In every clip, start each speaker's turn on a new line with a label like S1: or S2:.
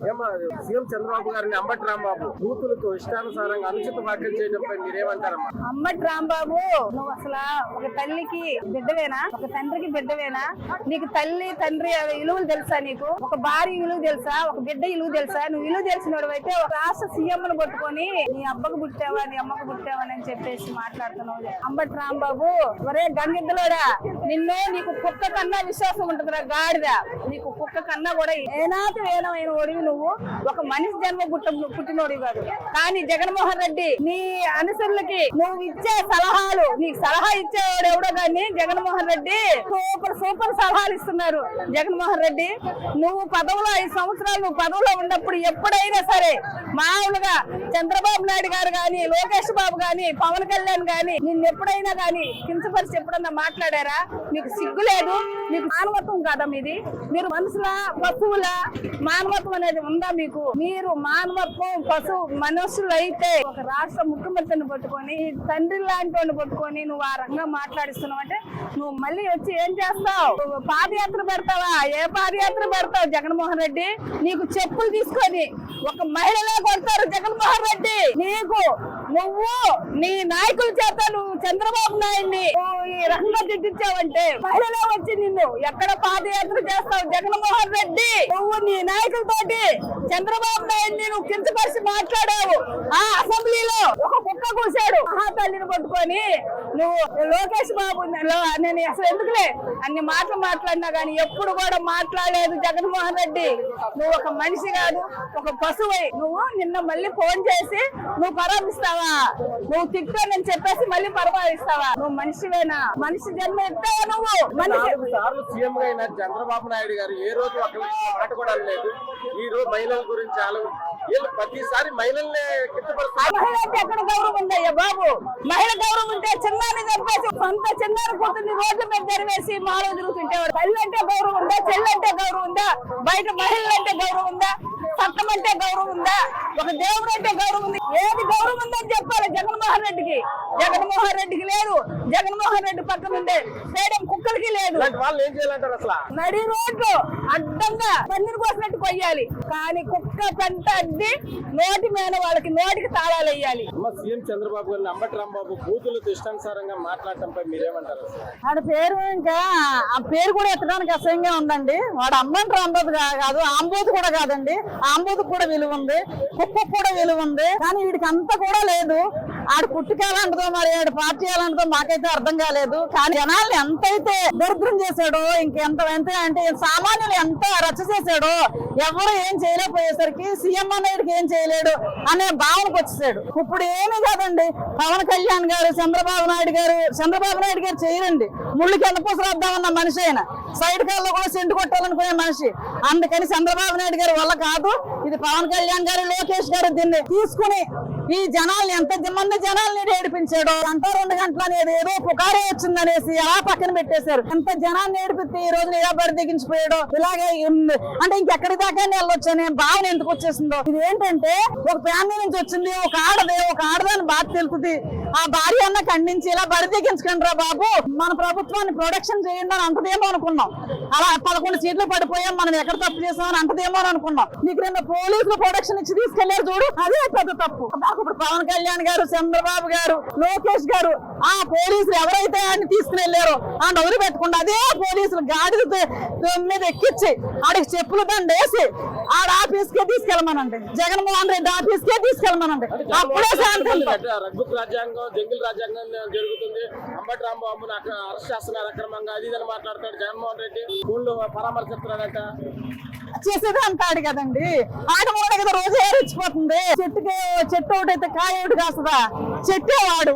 S1: CM Chandrababu గారిని అంబటి రాంబాబు బూతులతో ఇష్టానుసారంగా అనుచిత వ్యాఖ్యలు చేయడంపై మీరేమంటారమ్మా?
S2: అంబటి రాంబాబు, నువ్వు అసలు ఒక తల్లికి బిడ్డవేనా? ఒక తండ్రికి బిడ్డవేనా? నీకు తల్లి తండ్రి విలువలు తెలుసా? నీకు ఒక భార్య విలువ తెలుసా? ఒక బిడ్డ విలువ తెలుసా? నువ్వు విలువ తెలిసినోడు అయితే ఒక రాష్ట్ర సీఎం ను పట్టుకొని నీ అబ్బకు పుట్టావా నీ అమ్మకు పుట్టావా అని చెప్పేసి మాట్లాడుతున్నావు. అంబటి రాంబాబు, ఒరే గంగిద్దలోడా, నీకు కుక్క కన్నా విశ్వాసం ఉంటుందిరా గాడిద. నీకు కుక్క కన్నా కూడా ఏనాటి వేలమైన ఓడివి నువ్వు. ఒక మనిషి జన్మ పుట్టినోడివి కాదు. కానీ జగన్మోహన్ రెడ్డి నీ అనుసరులకి నువ్వు ఇచ్చే సలహాలు, నీకు సలహా ఇచ్చేవాడు ఎవడో కానీ జగన్మోహన్ రెడ్డి సూపర్ సలహాలు ఇస్తున్నారు. జగన్మోహన్ రెడ్డి, నువ్వు పదవులో 5 సంవత్సరాలు నువ్వు పదవిలో ఉన్నప్పుడు ఎప్పుడైనా సరే మామూలుగా చంద్రబాబు నాయుడు గారు గాని, లోకేష్ బాబు గాని, పవన్ కళ్యాణ్ గాని నిన్ను ఎప్పుడైనా గాని కించపరిచి ఎప్పుడన్నా మాట్లాడారా? మీకు సిగ్గు లేదు? మీకు మానవత్వం కాదా మీది? మీరు మనుషుల పశువుల మానవత్వం అనేది ఉందా మీకు? మీరు మానవత్వం మనుషులు అయితే ఒక రాష్ట్ర ముఖ్యమంత్రిని పట్టుకొని తండ్రి లాంటి వాడిని పట్టుకొని నువ్వు ఆ రంగా మాట్లాడిస్తున్నావు అంటే నువ్వు మళ్ళీ వచ్చి ఏం చేస్తావు? పాదయాత్ర పెడతావా? ఏ పాదయాత్ర పెడతావు జగన్మోహన్ రెడ్డి? నీకు చెప్పులు తీసుకొని ఒక మహిళలే కొడతారు జగన్మోహన్ రెడ్డి. నువ్వు నీ నాయకుల చేత నువ్వు చంద్రబాబు నాయుడిని ఈ రకంగా తిట్టించావంటే మహిళలే వచ్చి నిన్ను ఎక్కడ పాదయాత్ర చేస్తావు జగన్మోహన్ రెడ్డి? నువ్వు నీ నాయకులతోటి చంద్రబాబు నాయుడిని నువ్వు కించపరిచి మాట్లాడావు. ఆ అసెంబ్లీలో ఒక కుక్క కూసాడు మహాతల్లిని పట్టుకొని నువ్వు లోకేష్ బాబు నేను అసలు ఎందుకులే అన్ని మాటలు మాట్లాడినా గానీ ఎప్పుడు కూడా మాట్లాడలేదు జగన్మోహన్ రెడ్డి. నువ్వు ఒక మనిషి కాదు, ఒక పశువై. నువ్వు నిన్న మళ్ళీ ఫోన్ చేసి నువ్వు పరామర్శిస్తావా? నువ్వు తిట్టానని చెప్పేసి మళ్ళీ పరామర్శిస్తావా? నువ్వు మనిషివేనా? మనిషి జన్మ ఎత్తావా నువ్వు?
S1: సీఎం గా అయిన చంద్రబాబు నాయుడు గారు ఏ రోజు ఒక మాట కూడా లేదు. ఈ రోజు మహిళల గురించి ప్రతిసారి మహిళల్ని
S2: మహిళ అంటే ఎక్కడ గౌరవం ఉందయ్యా బాబు? మహిళ గౌరవం ఉంటే చిన్నాన్ని చంపేసి సొంత చిన్నాన్ని కూతుర్ని రోడ్ల మీద తెరవేసి మాలో తిరుగుతుంటేవాడు. తల్లి అంటే గౌరవం ఉందా? చెల్లి అంటే గౌరవం ఉందా? బయట మహిళలు అంటే గౌరవం ఉందా? చట్టం అంటే గౌరవం ఉందా? ఒక దేవుడు అంటే గౌరవం ఉంది. ఏది గౌరవం ఉందని చెప్పాలి జగన్మోహన్ రెడ్డికి? జగన్మోహన్ రెడ్డికి లేదు. జగన్మోహన్ రెడ్డి పక్కన ఉండే స్టేడియం కుక్కలకి లేదు.
S1: వాళ్ళు ఏం చేయాలంటారు? అసలు
S2: నడి రోడ్లు అడ్డంగా పన్నీరు కోసినట్టు కొయ్యాలి. కానీ కుక్క పెంట అడ్డి నోటి మీద వాళ్ళకి నోటికి తాళాలు వేయాలి.
S1: సీఎం చంద్రబాబు గారిని అంబటి రాంబాబు బూతులతో ఇష్టానుసారంగా మాట్లాడటంపై మీరేమంటారు?
S3: వాడి పేరు ఇంకా ఆ పేరు కూడా ఎత్తడానికి అసహ్యంగా ఉందండి. వాడు అంబటి రాంబాబు కాదు, ఆంబోతు కూడా కాదండి. ఆంబోతు కూడా విలువ ఉంది, కుక్కకు కూడా విలువ ఉంది. కానీ వీడికి అంత కూడా లేదు. ఆడు పుట్టుకెలాంటిదో మరి ఆడు పార్టీ ఎలాంటిదో మాకైతే అర్థం కాలేదు. కానీ జనాల్ని ఎంతైతే దరిద్రం చేశాడో, ఇంకెంత అంటే సామాన్యులు ఎంత రచ్చ చేశాడో, ఎవరు ఏం చేయలేకపోయేసరికి సీఎం అన్నయ్యకి ఏం చేయలేడు అనే భావనకు వచ్చేసాడు. ఇప్పుడు ఏమీ కాదండి, పవన్ కళ్యాణ్ గారు చంద్రబాబు నాయుడు గారు చేయరండి. ముళ్ళుకి ఎన్నపూసరాద్దామన్న మనిషి అయినా సైడ్ కాల్లో కూడా సెంటు కొట్టాలనుకునే మనిషి. అందుకని చంద్రబాబు నాయుడు గారు వల్ల కాదు. ఇది పవన్ కళ్యాణ్ గారు, లోకేష్ గారు దీన్ని తీసుకుని ఈ జనాల్ని ఎంతమంది జనాల్ని ఏడిపించాడో. గంట 2 గంటలు అనేది ఏదో పుకారే వచ్చిందనేసి అలా పక్కన పెట్టేశారు. ఎంత జనాన్ని ఏడిపితే ఈ రోజు ఇలా బరి దిగించిపోయాడో. ఇలాగే అంటే ఇంకెక్కడి దాకా వెళ్ళొచ్చు అనే భావన ఎందుకు వచ్చేసిందో. ఇది ఏంటంటే ఒక ఫ్యామిలీ నుంచి వచ్చింది, ఒక ఆడదాని బాధ తెలుస్తుంది. ఆ భార్య అన్న ఖండించి ఇలా బరి దిగించకండి రా బాబు, మన ప్రభుత్వాన్ని ప్రొడక్షన్ చేయండి అని అంటదేమో అనుకున్నాం. అలా 11 సీట్లు పడిపోయాం, మనం ఎక్కడ తప్పు చేసామని అంటదేమో అని అనుకున్నాం. నీకు నిన్న పోలీసులు ప్రొడక్షన్ ఇచ్చి తీసుకెళ్లారు చూడు, అదే పెద్ద తప్పు. ఇప్పుడు పవన్ కళ్యాణ్ గారు, చంద్రబాబు గారు, లోకేష్ గారు ఆ పోలీసులు ఎవరైతే ఆయన్ని తీసుకుని వెళ్ళారో ఆ నవ్వులు పెట్టకుండా అదే పోలీసులు గాడి మీద ఎక్కించి ఆడికి చెప్పులు దండేసి ఆడ ఆఫీస్కే తీసుకెళ్ళమనండి, జగన్మోహన్ రెడ్డి ఆఫీస్కే తీసుకెళ్ళమనండి. అప్పుడే శాంతం.
S1: జంగిల్ రాజ్యాంగం జరుగుతుంది. అంబటి రాంబాబుని అరెస్ట్ చేస్తున్నారు అక్రమంగా, అది ఇదని మాట్లాడుతాడు జగన్మోహన్ రెడ్డి. ఊళ్ళో పరామర్శిస్తున్నాడట.
S3: చేసేది అంటాడు కదండి. ఆడ మూడ కదా రోజు ఏరిచ్చిపోతుంది. చెట్టు ఒకటైతే కాయ ఒకటి కాస్తుందా? చెట్టే వాడు.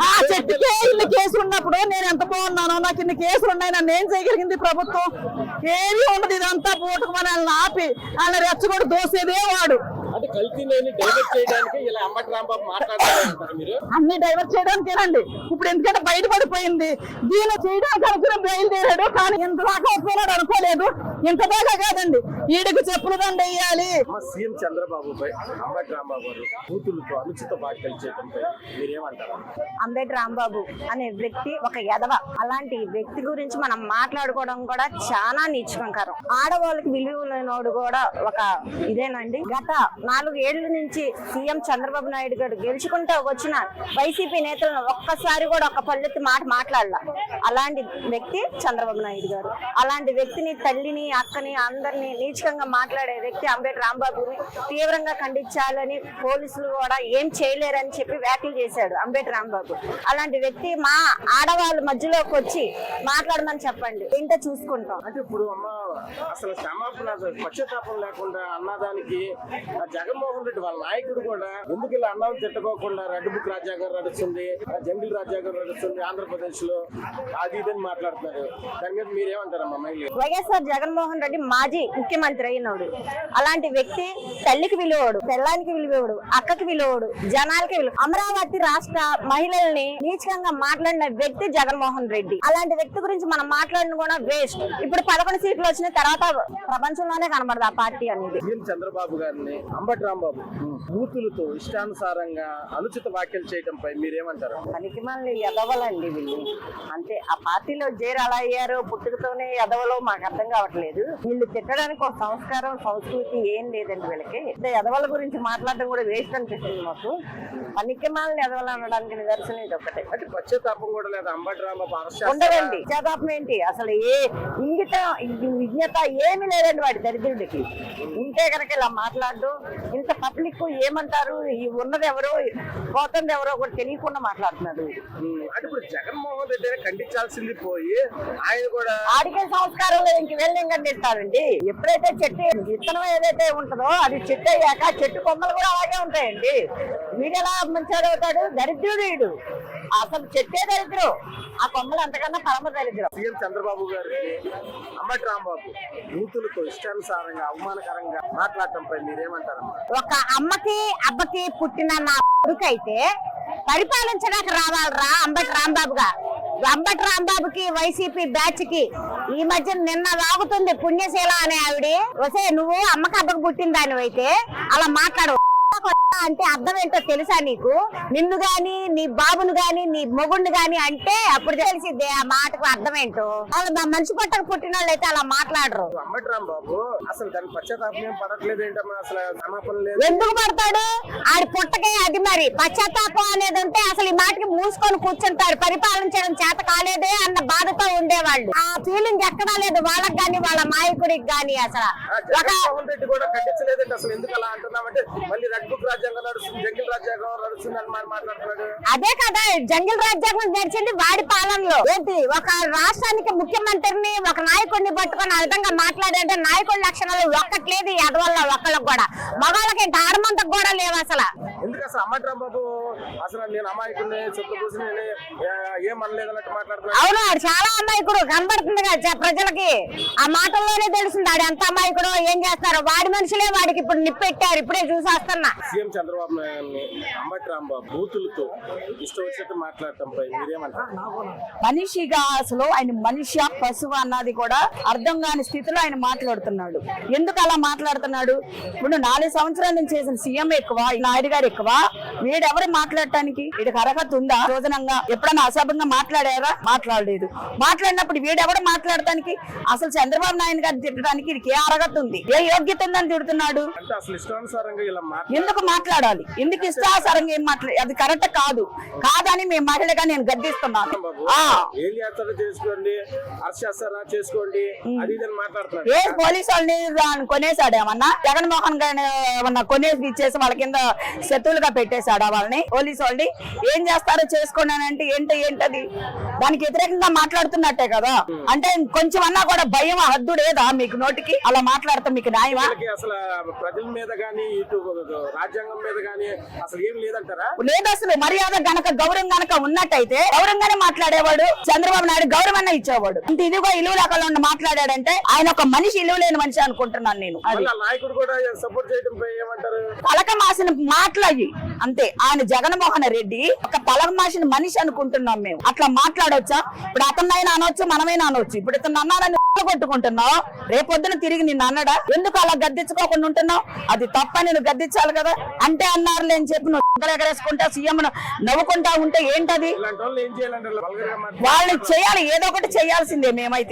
S3: ఆ చెట్టుకే ఇన్ని కేసులు ఉన్నప్పుడు నేను ఎంత బాగున్నానో, నాకు ఇన్ని కేసులు ఉన్నాయి, నన్ను ఏం చేయగలిగింది ప్రభుత్వం? ఏమీ ఉండదు. ఇదంతా పూటకు మనల్ని ఆపి ఆయన రెచ్చగొడు దోసేదే వాడు.
S1: అంటే కల్తీని డైవర్ట్ చేయడానికి ఇలా అంబటి రాంబాబు మాట్లాడారు మీరు.
S3: అన్ని డైవర్ట్ చేయడానికేనండి. ఇప్పుడు ఎందుకంటే బయటపడిపోయింది, దీన్ని చేయడానికి అనుకుని బయలుదేరాడు, కానీ ఇంత దాకా వస్తున్నాడు అనుకోలేదు. ఇంత దాకా కాదండి, ఈడికి చెప్పులు దండ వేయాలి.
S1: సీఎం చంద్రబాబుపై అంబటి రాంబాబు గారు కూతురుతో అనుచిత వ్యాఖ్యలు చేయడంపై మీరేమంటారు?
S4: అంబటి రాంబాబు అనే వ్యక్తి ఒక ఎదవ. అలాంటి వ్యక్తి గురించి మనం మాట్లాడుకోవడం కూడా చాలా నీచకరం. ఆడవాళ్ళకి విలువ లేనోడు కూడా ఒక ఇదేనండి. గత 4 ఏళ్ల నుంచి సీఎం చంద్రబాబు నాయుడు గారు గెలుచుకుంటూ వచ్చిన వైసీపీ నేతలను ఒక్కసారి కూడా ఒక పల్లెత్తి మాట మాట్లాడాల. అలాంటి వ్యక్తి చంద్రబాబు నాయుడు గారు. అలాంటి వ్యక్తిని, తల్లిని, అక్కని, అందరినీ నీచకంగా మాట్లాడే వ్యక్తి అంబటి రాంబాబుని తీవ్రంగా ఖండించాలని పోలీసులు కూడా ఏం చేయలేరని చెప్పి వ్యాఖ్యలు చేశాడు అంబటి రాంబాబు. అలాంటి వ్యక్తి మా ఆడవాళ్ళ మధ్యలోకి వచ్చి మాట్లాడమని చెప్పండి, ఏంటో చూసుకుంటాం.
S1: అంటే ఇప్పుడు అమ్మ అసలు క్షమాపణ పశ్చాత్తాపం లేకుండా అన్నదానికి జగన్మోహన్ రెడ్డి వాళ్ళ నాయకుడు కూడా ఎందుకు ఇలా అన్నం తిట్టుకోకుండా రెడ్ బుక్ రాజ్యాంగం నడుస్తుంది, జంగిల్ రాజ్యాంగం నడుస్తుంది ఆంధ్రప్రదేశ్ లో, అది ఇదని మాట్లాడుతున్నారు. దాని మీద మీరేమంటారమ్మా?
S4: వైఎస్ఆర్ జగన్మోహన్ రెడ్డి మాజీ ముఖ్యమంత్రి అయినోడు. అలాంటి వ్యక్తి తల్లికి విలువడు, పెళ్ళానికి విలువడు, అక్కకి విలువడు, జనాలకి విలువ. అమరావతి రాష్ట్ర మహిళల్ని నీచకంగా మాట్లాడిన వ్యక్తి జగన్మోహన్ రెడ్డి. అలాంటి వ్యక్తి గురించి మనం మాట్లాడిన కూడా వేస్ట్. ఇప్పుడు 11 సీట్లు వచ్చిన తర్వాత ప్రపంచంలోనే కనబడదు ఆ పార్టీ అనేది.
S1: సీఎం చంద్రబాబు గారిని అంబటి రాంబాబు బూతులతో ఇష్టానుసారంగా అనుచిత వ్యాఖ్యలు చేయడంపై మీరేమంటారు?
S4: పనికిమాలిన ఎదవలండి వీళ్ళు. అంటే ఆ పార్టీలో చేరి అలా అయ్యారో, పుట్టుకతోనే ఎదవలో మాకు అర్థం కావట్లేదు. వీళ్ళు తిట్టడానికి ఒక సంస్కారం, సంస్కృతి ఏం లేదండి వీళ్ళకి. ఎదవల గురించి మాట్లాడడం కూడా వేస్ట్ అనిపిస్తుంది మాకు. పనికిమాలిన ఎదవలు అనడానికి నిదర్శనం ఇది ఒకటే.
S1: అంటే పశ్చాత్తాపం కూడా లేదు అంబటి రాంబాబు
S4: ఉండదండి. పశ్చాత్తాపం ఏంటి? అసలు ఏ ఇంగితం, విజ్ఞత ఏమి లేదండి వాడి దరిద్రుడికి. ఉంటే కనుక ఇలా మాట్లాడు. ఇంత పబ్లిక్ ఏమంటారు, ఉన్నది ఎవరో పోతుంది ఎవరో కూడా తెలియకుండా మాట్లాడుతున్నాడు.
S1: అంటే ఇప్పుడు జగన్మోహన్ రెడ్డి ఖండించాల్సింది పోయి ఆయన కూడా
S4: ఆడికే సంస్కారం లేదు, ఇంక వెళ్ళి ఖండిస్తారండి. ఎప్పుడైతే చెట్టు విత్తనం ఏదైతే ఉంటుందో అది చెట్టు అయ్యాక చెట్టు కొమ్మలు కూడా అలాగే ఉంటాయండి. వీడెలా మంచివాడు అవుతాడు? దరిద్రుడు వీడు. అసలు చెట్టే దరిద్రం, ఆ కొమ్మలు అంతకన్నా పరమ దరిద్రం.
S1: సీఎం చంద్రబాబు గారికి అంబటి రాంబాబు బూతులతో ఇష్టానుసారంగా అవమానకరంగా మాట్లాడటంపై మీరేమంటారమ్మా?
S4: ఒక అమ్మకి అబ్బకి పుట్టిన నా కొడుకైతే పరిపాలించడానికి రావాలరా అంబటి రాంబాబుగా. అంబటి రాంబాబుకి వైసీపీ బ్యాచ్ కి ఈ మధ్య నిన్న వాగుతుంది పుణ్యశీల అనే ఆవిడ. వసే నువ్వు అమ్మకి అబ్బకి పుట్టిన దానివైతే అలా మాట్లాడు అంటే అర్థం ఏంటో తెలుసా నీకు? నిన్ను గాని, నీ బాబును గాని, నీ మొగుడిని గాని అంటే అప్పుడు తెలిసిద్ది ఆ మాటకు అర్థం ఏంటో. వాళ్ళు మనిషి పట్టకు పుట్టిన వాళ్ళు అయితే అలా మాట్లాడరు.
S1: అంబటి రాంబాబు అసలు దాని పశ్చాత్తాపం ఏం పడట్లేదు ఏంటమ్మా? అసలు క్షమాపణ లేదు.
S4: ఎందుకు పడతాడు? ఆడి పుట్టకే అది. మరి పశ్చాత్తాపం అనేది ఉంటే అసలు ఈ మాటకి మూసుకొని కూర్చుంటారు. పరిపాలించడం చేత కాలేదే అన్న బాధతో ఉండేవాళ్ళు. ఆ ఫీలింగ్ ఎక్కడా లేదు వాళ్ళకి గాని, వాళ్ళ నాయకుడికి గాని. అసలు
S1: జగన్మోహన్ రెడ్డి కూడా ఖండించలేదండి. అసలు ఎందుకు అలా అంటున్నామంటే మళ్ళీ రెడ్ బుక్ రాజ్యాంగం నడుస్తుంది, జంగిల్ రాజ్యాంగం నడుస్తుంది అని మాట్లాడుతున్నాడు.
S4: అదే కదా జంగిల్ రాజ్యాంగం నడిచింది వాడి పాలనలో. ఏంటి ఒక రాష్ట్రానికి ముఖ్యమంత్రిని, ఒక నాయకుడిని పట్టుకొని ఆ విధంగా మాట్లాడంటే నాయకుడి లక్షణాలు ఒక్కట్లేదు ఎదవల్ల ఒక్కళ్ళకి కూడా. మగాళ్ళకి ఆడమంతకు కూడా లేవు అసలు.
S1: ఎందుకు అసలు అంబటి రాంబాబు అసలు నేను అమాయకుడిని చుట్టూ ఏమనలేదన్నట్టు మాట్లాడుతున్నాడు?
S4: అవును, ఆడు చాలా అమాయకుడు కనబడుతుంది కదా ప్రజలకి. ఆ మాటల్లోనే తెలుస్తుంది ఆడు ఎంత అమాయకుడో, ఏం చేస్తారో. వాడి మనుషులే వాడికి ఇప్పుడు నిప్పెట్టారు. ఇప్పుడే చూసేస్తున్నా.
S1: సీఎం చంద్రబాబు నాయుడు అంబటి రాంబాబు బూతులతో ఇష్టం వచ్చినట్టు మాట్లాడటంపై మీరేమంటారు?
S3: మనిషిగా అసలు ఆయన మనిషి పశువు అన్నది కూడా అర్థం కాని స్థితిలో ఆయన మాట్లాడుతున్నాడు. ఎందుకు అలా మాట్లాడుతున్నాడు? ఇప్పుడు 4 సంవత్సరాల నుంచి చేసిన సీఎం ఎక్కువ, నాయుడు గారు ఎక్కువ. వీడెవరు మాట్లాడటానికి? వీడికి అర్హత ఉందా? రోజనంగా ఎప్పుడైనా అసభ్యంగా మాట్లాడారా? మాట్లాడలేదు. మాట్లాడినప్పుడు వీడెవరు మాట్లాడటానికి? అసలు చంద్రబాబు నాయుడు గారిని తిట్టడానికి వీడికి ఏ అర్హత ఉంది, ఏ యోగ్యత ఉందని తిడుతున్నాడు?
S1: అంటే అసలు ఇష్టానుసారంగా ఇలా
S3: ఎందుకు మాట్లాడాలి? ఎందుకు ఇష్టానుసారంగా ఏం అది కరెక్ట్ కాదు. కాదని మేము మహిళగా నేను గద్దిస్తున్నాను.
S1: ఏం చేస్తారో చేసుకోండి, అరెస్ట్ చేస్తారా చేసుకోండి, అది ఇదని మాట్లాడుతున్నారు.
S3: ఏ పోలీసు వాళ్ళని కొనేసాడు ఏమన్నా? జగన్మోహన్ గారిని ఏమన్నా కొనేసి ఇచ్చేసి వాళ్ళ కింద శత్రువులుగా పెట్టేశాడు వాళ్ళని, పోలీసు వాళ్ళని. ఏం చేస్తారో చేసుకోండి ఏంటది దానికి వ్యతిరేకంగా మాట్లాడుతున్నట్టే కదా. అంటే కొంచెం అన్నా కూడా భయం హద్దు లేదా మీకు నోటికి? అలా మాట్లాడతాం మీకు న్యాయమా?
S1: అసలు ప్రజల మీద గానీ ఇటు రాజ్యాంగం మీద గానీ అసలు ఏం లేదంటారా?
S3: లేదు. అసలు మర్యాద గనక గౌరవం గనక ఉన్నట్టయితే గౌరవంగానే మాట్లాడేవాడు. చంద్రబాబు నాయుడు గౌరవాన్ని ఇచ్చేవాడు. ఇంత ఇదిగో ఇలువ రకాల మాట్లాడాడంటే ఆయన ఒక మనిషి, ఇలువ లేని మనిషి అనుకుంటున్నాను నేను. అది
S1: నాయకుడు కూడా సపోర్ట్ చేయడం ఏమంటారు?
S3: పలక మాసిన మాటలయ్యి అంతే. ఆయన జగన్మోహన్ రెడ్డి ఒక పలక మాసిన మనిషి అనుకుంటున్నాం మేము. అట్లా మాట్లాడొచ్చా? ఇప్పుడు అతన్నైనా అనొచ్చు, మనమైనా అనొచ్చు. ఇప్పుడు ఇతను అన్నారని కొట్టుకుంటున్నావు, రేపొద్దున తిరిగి నిన్ను అన్నడా? ఎందుకు అలా గద్దించుకోకుండా ఉంటున్నావు? అది తప్ప నేను గద్దించాలి కదా. అంటే అన్నారులే అని చెప్పి నువ్వు ఎగరేసుకుంటా సీఎం నవ్వుకుంటా ఉంటే ఏంటది? వాళ్ళని చేయాలి, ఏదో ఒకటి చేయాల్సిందే మేమైతే.